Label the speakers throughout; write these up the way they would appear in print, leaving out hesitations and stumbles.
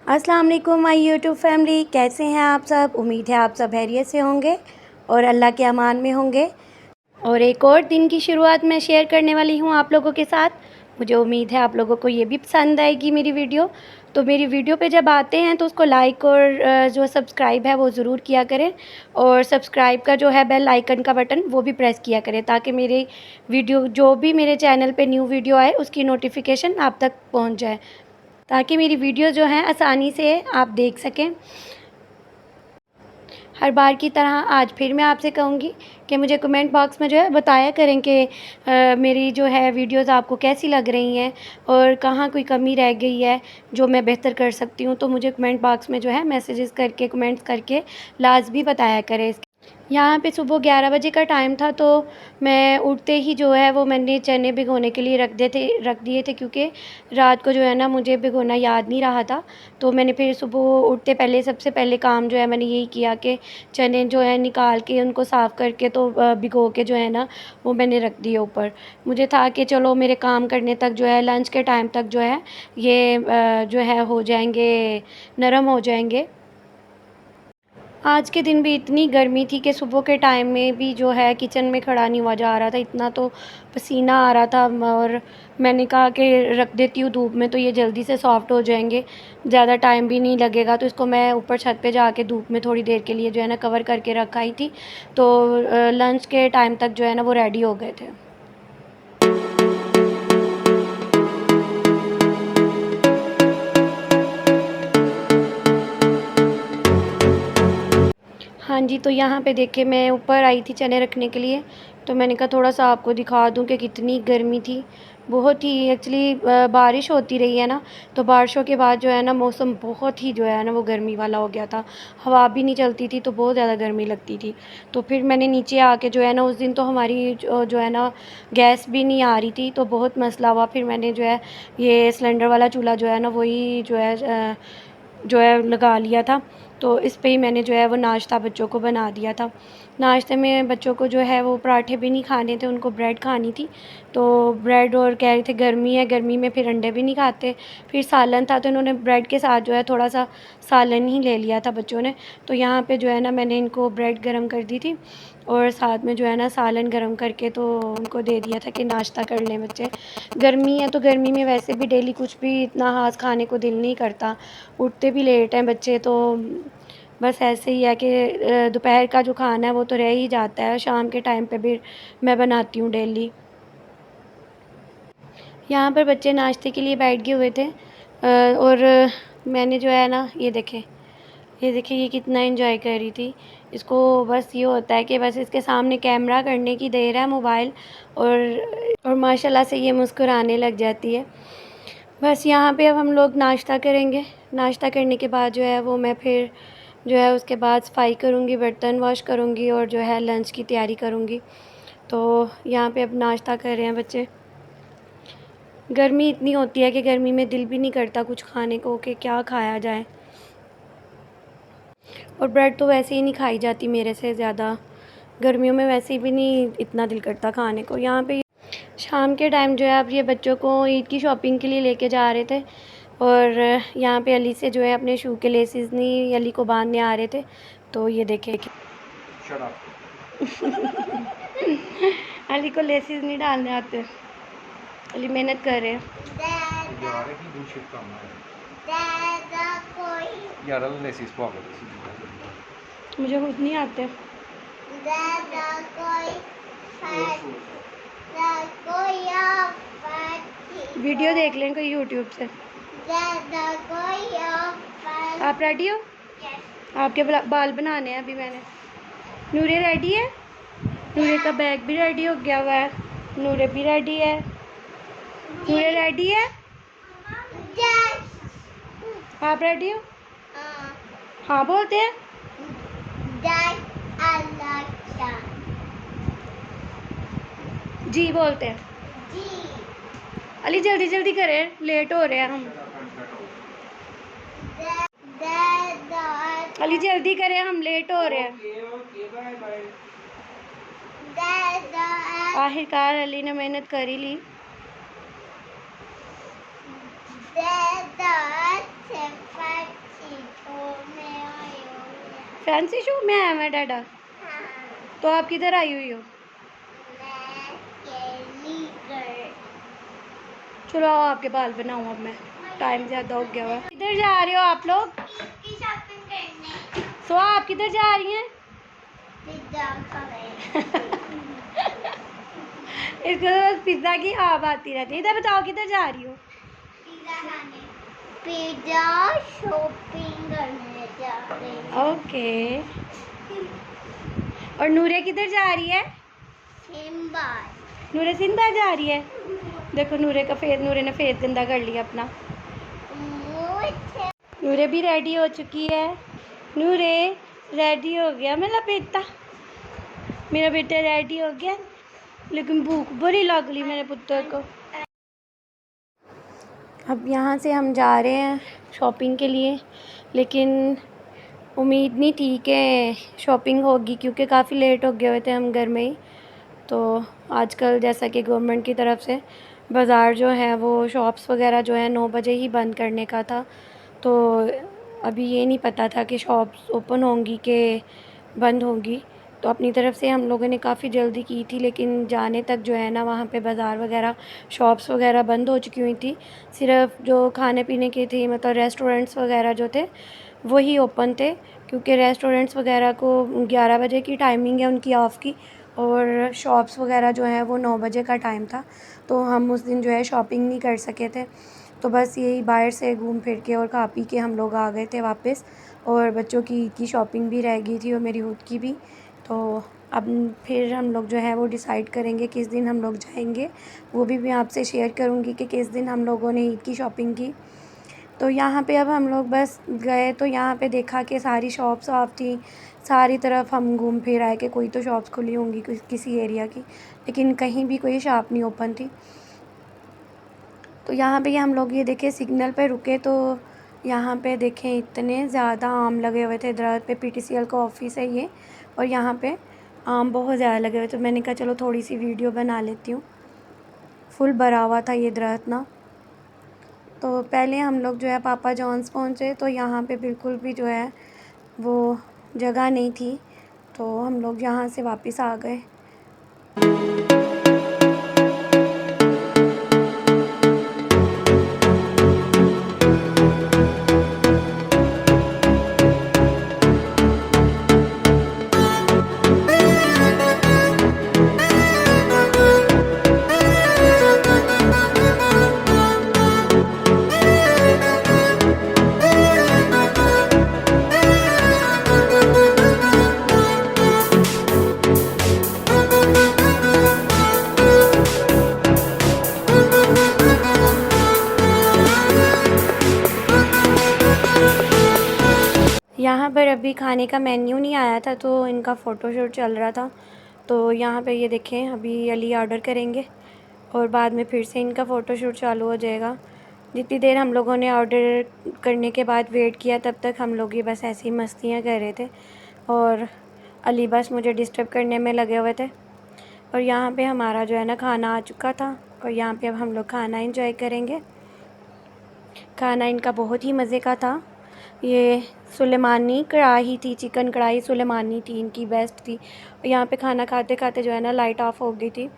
Speaker 1: अस्सलाम वालेकुम my YouTube family, कैसे हैं आप सब। उम्मीद है आप सब खैरियत से होंगे और अल्लाह के अमान में होंगे। और एक और दिन की शुरुआत मैं शेयर करने वाली हूँ आप लोगों के साथ। मुझे उम्मीद है आप लोगों को ये भी पसंद आएगी मेरी वीडियो। तो मेरी वीडियो पे जब आते हैं तो उसको लाइक और जो सब्सक्राइब है वो ज़रूर किया करें। और सब्सक्राइब का जो है बेल आइकन का बटन वो भी प्रेस किया करें, ताकि मेरी वीडियो जो भी मेरे चैनल पे न्यू वीडियो आए उसकी नोटिफिकेशन आप तक पहुँच जाए, ताकि मेरी वीडियो जो है आसानी से आप देख सकें। हर बार की तरह आज फिर मैं आपसे कहूँगी कि मुझे कमेंट बॉक्स में जो है बताया करें कि मेरी जो है वीडियोस आपको कैसी लग रही हैं और कहाँ कोई कमी रह गई है जो मैं बेहतर कर सकती हूँ। तो मुझे कमेंट बॉक्स में जो है मैसेजेस करके, कमेंट्स करके लाज़मी बताया करें। यहाँ पे सुबह 11 बजे का टाइम था, तो मैं उठते ही जो है वो मैंने चने भिगोने के लिए रख दिए थे, क्योंकि रात को जो है ना मुझे भिगोना याद नहीं रहा था। तो मैंने फिर सुबह उठते पहले सबसे पहले काम जो है मैंने यही किया कि चने जो है निकाल के उनको साफ़ करके तो भिगो के जो है ना वो मैंने रख दिए ऊपर। मुझे था कि चलो मेरे काम करने तक जो है लंच के टाइम तक जो है ये जो है हो जाएंगे, नरम हो जाएंगे। आज के दिन भी इतनी गर्मी थी कि सुबह के टाइम में भी जो है किचन में खड़ा नहीं हुआ जा रहा था, इतना तो पसीना आ रहा था। और मैंने कहा कि रख देती हूँ धूप में, तो ये जल्दी से सॉफ़्ट हो जाएंगे, ज़्यादा टाइम भी नहीं लगेगा। तो इसको मैं ऊपर छत पे जाके धूप में थोड़ी देर के लिए जो है ना कवर करके रखाई थी, तो लंच के टाइम तक जो है ना वो रेडी हो गए थे। हाँ जी, तो यहाँ पे देखिए मैं ऊपर आई थी चने रखने के लिए, तो मैंने कहा थोड़ा-सा आपको दिखा दूँ कि कितनी गर्मी थी। बहुत ही एक्चुअली बारिश होती रही है ना, तो बारिशों के बाद जो है ना मौसम बहुत ही जो है ना वो गर्मी वाला हो गया था। हवा भी नहीं चलती थी, तो बहुत ज़्यादा गर्मी लगती थी। तो फिर मैंने नीचे आके जो है ना, उस दिन तो हमारी जो है ना गैस भी नहीं आ रही थी, तो बहुत मसला हुआ। फिर मैंने जो है ये सिलेंडर वाला चूल्हा जो है ना वही जो है लगा लिया था। तो इस पे ही मैंने जो है वो नाश्ता बच्चों को बना दिया था। नाश्ते में बच्चों को जो है वो पराठे भी नहीं खाने थे, उनको ब्रेड खानी थी। तो ब्रेड, और कह रहे थे गर्मी है, गर्मी में फिर अंडे भी नहीं खाते। फिर सालन था, तो इन्होंने ब्रेड के साथ जो है थोड़ा-सा सालन ही ले लिया था बच्चों ने। तो यहाँ पे जो है ना मैंने इनको ब्रेड गरम कर दी थी और साथ में जो है ना सालन गरम करके तो उनको दे दिया था कि नाश्ता कर लें बच्चे। गर्मी है, तो गर्मी में वैसे भी डेली कुछ भी इतना ख़ास खाने को दिल नहीं करता। उठते भी लेट हैं बच्चे, तो बस ऐसे ही है कि दोपहर का जो खाना है वो तो रह ही जाता है। शाम के टाइम पे भी मैं बनाती हूँ डेली। यहाँ पर बच्चे नाश्ते के लिए बैठ गए हुए थे और मैंने जो है ना ये देखें ये कितना एंजॉय कर रही थी। इसको बस ये होता है कि बस इसके सामने कैमरा करने की देर है मोबाइल, और माशाल्लाह से ये मुस्कुराने लग जाती है। बस यहाँ पे अब हम लोग नाश्ता करेंगे। नाश्ता करने के बाद जो है वो मैं फिर जो है उसके बाद सफाई करूँगी, बर्तन वॉश करूँगी और जो है लंच की तैयारी करूँगी। तो यहाँ पे अब नाश्ता कर रहे हैं बच्चे। गर्मी इतनी होती है कि गर्मी में दिल भी नहीं करता कुछ खाने को कि क्या खाया जाए। और ब्रेड तो वैसे ही नहीं खाई जाती मेरे से ज़्यादा, गर्मियों में वैसे भी नहीं इतना दिल करता खाने को। यहाँ पे शाम के टाइम जो है अब ये बच्चों को ईद की शॉपिंग के लिए लेके जा रहे थे, और यहाँ पे अली से जो है अपने शू के लेसेस नहीं अली को बांधने आ रहे थे। तो ये देखें कि अली को लेसेस नहीं डालने आते, अली मेहनत कर रहे हैं। मुझे खुद नहीं आते। वीडियो देख लें कोई यूट्यूब से। आप रेडी हो? आपके बाल बनाने हैं अभी मैंने। नूरे रेडी है? नूरे का बैग भी रेडी हो गया हुआ है। नूरे भी रेडी है। नूरे रेडी है? आप रेडी हो? हाँ बोलते हैं। जी बोलते हैं। अली जल्दी जल्दी करें, लेट हो रहे हैं हम। अली जल्दी करें, हम लेट हो रहे हैं। आखिरकार अली ने मेहनत कर ही ली। फैंसी शो में आया मैं डाडा? तो आप किधर आई हुई हो? चलो आओ आपके बाल बनाऊँ अब मैं, टाइम ज़्यादा हो गया हुआ। किधर जा रहे हो आप लोग? सो आप किधर जा रही हैं? इसको तो बस पिज्ज़ा की आवाज़ आती रहती है। इधर बताओ किधर जा रही हो?
Speaker 2: पिज्ज़ा शॉपिंग करने जा रही हूँ।
Speaker 1: ओके। और नूरे किधर जा रही है?
Speaker 2: सिंबाद।
Speaker 1: नूरे सिंधा जा रही है। देखो नूरे ने फेस गंदा कर लिया अपना। नूरे भी रेडी हो चुकी है। नूरे रेडी हो गया मेरा बेटा रेडी हो गया, लेकिन भूख बड़ी लग रही मेरे पुत्र को। अब यहाँ से हम जा रहे हैं शॉपिंग के लिए, लेकिन उम्मीद नहीं थी कि शॉपिंग होगी, क्योंकि काफ़ी लेट हो गए हुए थे हम घर में ही। तो आजकल जैसा कि गवर्नमेंट की तरफ से बाज़ार जो है वो शॉप्स वगैरह जो है 9 बजे ही बंद करने का था। तो अभी ये नहीं पता था कि शॉप्स ओपन होंगी कि बंद होंगी। तो अपनी तरफ से हम लोगों ने काफ़ी जल्दी की थी, लेकिन जाने तक जो है ना वहाँ पे बाज़ार वगैरह शॉप्स वगैरह बंद हो चुकी हुई थी। सिर्फ जो खाने पीने की थी, मतलब रेस्टोरेंट्स वगैरह जो थे वही ओपन थे, क्योंकि रेस्टोरेंट्स वगैरह को 11 बजे की टाइमिंग है उनकी ऑफ़ की, और शॉप्स वगैरह जो है वो 9 बजे का टाइम था। तो हम उस दिन जो है शॉपिंग नहीं कर सके थे। तो बस यही बाहर से घूम फिर के और खा पी के हम लोग आ गए थे वापस, और बच्चों की ईद की शॉपिंग भी रह गई थी और मेरी खुद की भी। तो अब फिर हम लोग जो है वो डिसाइड करेंगे किस दिन हम लोग जाएंगे। वो भी मैं आपसे शेयर करूँगी कि किस दिन हम लोगों ने ईद की शॉपिंग की। तो यहाँ पे अब हम लोग बस गए तो यहाँ पे देखा कि सारी शॉप्स ऑफ थी। सारी तरफ हम घूम फिर आए कि कोई तो शॉप्स खुली होंगी किसी एरिया की, लेकिन कहीं भी कोई शॉप नहीं ओपन थी। तो यहाँ पे हम लोग ये देखे सिग्नल पे रुके, तो यहाँ पे देखें इतने ज़्यादा आम लगे हुए थे दरख्त पे। पीटीसीएल का ऑफिस है ये, और यहाँ पे आम बहुत ज़्यादा लगे हुए। तो मैंने कहा चलो थोड़ी सी वीडियो बना लेती हूँ। फुल भरा हुआ था ये दरख्त ना। तो पहले हम लोग जो है पापा जॉन्स पहुँचे, तो यहाँ पे बिल्कुल भी जो है वो जगह नहीं थी, तो हम लोग यहाँ से वापस आ गए। यहाँ पर अभी खाने का मेन्यू नहीं आया था, तो इनका फ़ोटोशूट चल रहा था। तो यहाँ पे ये देखें अभी अली ऑर्डर करेंगे और बाद में फिर से इनका फ़ोटोशूट चालू हो जाएगा। जितनी देर हम लोगों ने ऑर्डर करने के बाद वेट किया, तब तक हम लोग ये बस ऐसी मस्तियाँ कर रहे थे, और अली बस मुझे डिस्टर्ब करने में लगे हुए थे। और यहाँ पे हमारा जो है ना खाना आ चुका था, और यहाँ पे अब हम लोग खाना एंजॉय करेंगे। खाना इनका बहुत ही मज़े का था। ये सुलेमानी कढ़ाई थी, चिकन कढ़ाई सुलेमानी थी इनकी, बेस्ट थी। और यहाँ पे खाना खाते खाते जो है ना लाइट ऑफ हो गई थी,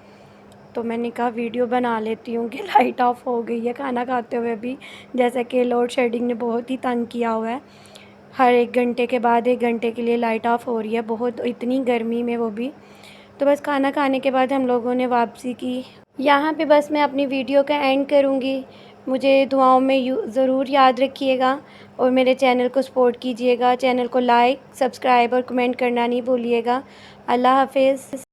Speaker 1: तो मैंने कहा वीडियो बना लेती हूँ कि लाइट ऑफ हो गई है खाना खाते हुए भी। जैसा कि लोड शेडिंग ने बहुत ही तंग किया हुआ है, हर 1 घंटे के बाद 1 घंटे के लिए लाइट ऑफ हो रही है, बहुत इतनी गर्मी में वो भी। तो बस खाना खाने के बाद हम लोगों ने वापसी की। यहाँ पे बस मैं अपनी वीडियो का एंड करूँगी। मुझे दुआओं में ज़रूर याद रखिएगा, और मेरे चैनल को सपोर्ट कीजिएगा। चैनल को लाइक, सब्सक्राइब और कमेंट करना नहीं भूलिएगा। अल्लाह हाफ़िज़।